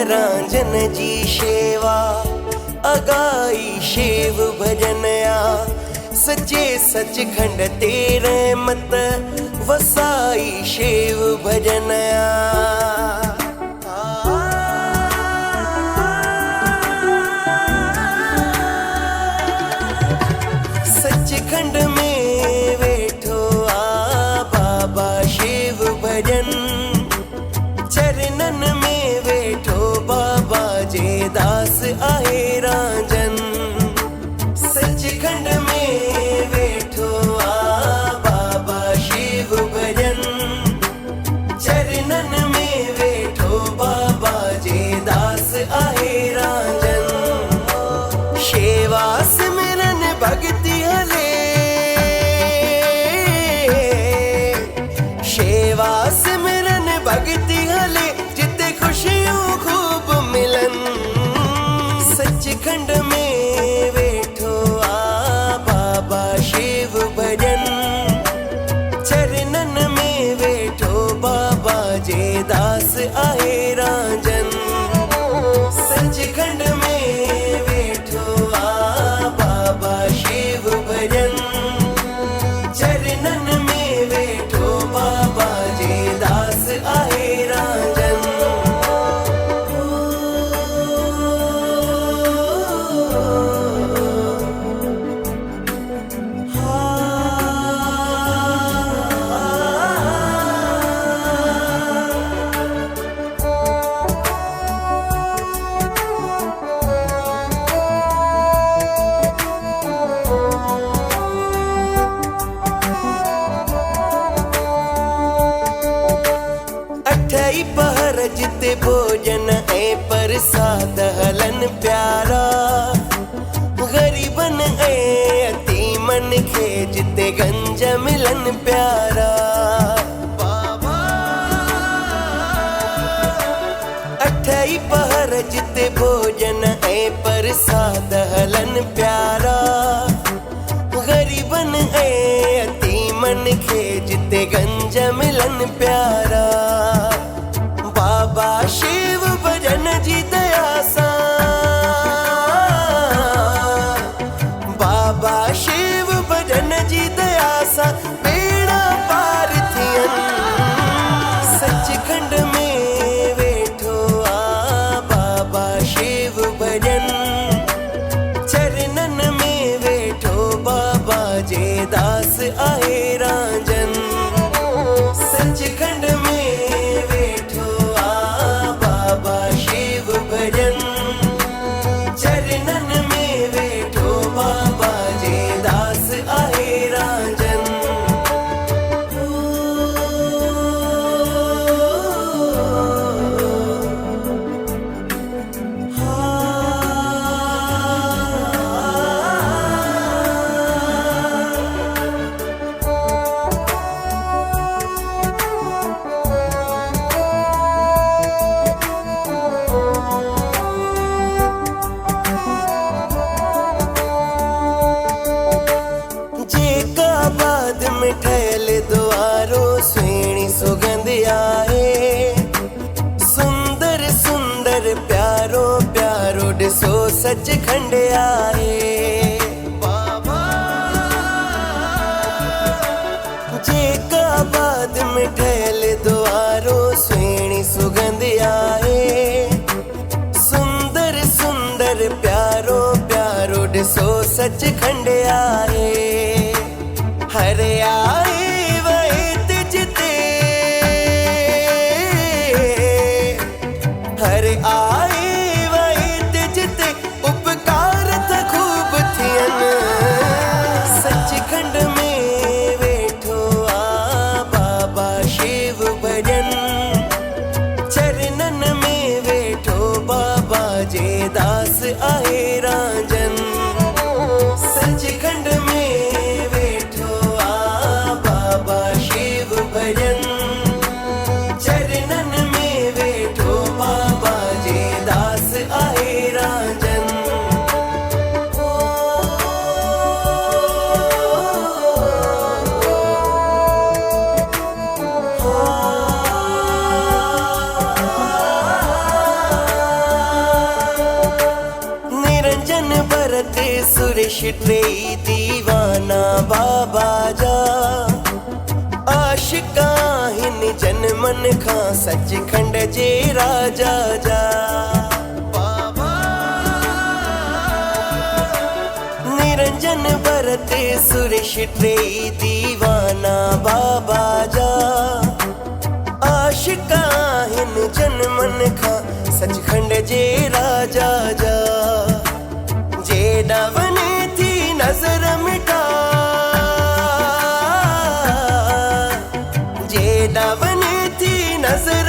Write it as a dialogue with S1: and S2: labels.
S1: रांझन जी शेवा अगाई शिव भजनया सच्चे सचखंड तेरे मत वसाई शिव भजनया। सचखंड में बैठो आ बाबा शिव भजन, चरणन में बैठो बाबा जे दास आए रांझन। सचखंड में बैठो आ बाबा शिव भजन, चरणन में बैठो बाबा जे दास आए रांझन। सेवा सिमरन भक्ति हले, सेवा सिमरन भक्ति हले जिते खुशियों खूब मिलन। सचखंड में बैठो आ बाबा शिव भजन, चरणन में बैठो बाबा जे दास आए रांझन। सचखंड में बैठो आ बाबा शिव भजन, चरणन में बैठो बाबा जे दास आए रांझन। अठई पहर जिते भोजन ऐ प्रसाद हलन प्यारा, गरीबन ऐ यतीमन खे जिते गंज मिलन प्यारा। बाबा अठई पहर जिते भोजन ऐ प्रसाद हलन प्यारा, गरीबन ऐ यतीमन खे जिते गंज मिलन प्यारा। बाबा शिव भजन जी दया सा, बाबा शिव भजन जी दया सा बेड़ा पार थियन। सचखंड में बैठो आ बाबा शिव भजन, चरणन में बैठो बाबा जे दास आए रांझन। सचखंड में बैठो आ बाबा शिव भजन, चरणन में बैठो बाबा जे दास आए रांझन। बाद में ठहल द्वारो स्वेणी सुगंध आए, सुंदर सुंदर प्यारो प्यारो डिसो सचखंड आए। बाबा जे का बाद में ठहल द्वारो स्वेणी सुगंध आए, सुंदर सुंदर प्यारो प्यारो डिसो सचखंड आए। हरे आए वैत जिते, हरे आए वैत जिते उपकार था खूब थियन। सचखंड में बैठो आ बाबा शिव भजन, चरणन में बैठो बाबा जे दास आए रांझन। सचखंड में बैठो आ बाबा शिव भजन, चरणन में बैठो बाबा जे दास आए रांझन। सुरेश टे दीवाना बाबा जा आशिका हिन जन मन खां सचखंड जे राजा जा बाबा निरंजन भरते सुरेश टे दीवाना बाबा जा आशिका हिन जन मन खां सचखंड जे राजा जा जेड़ा वने थी नजर मिटा जेड़ा वने थी नजर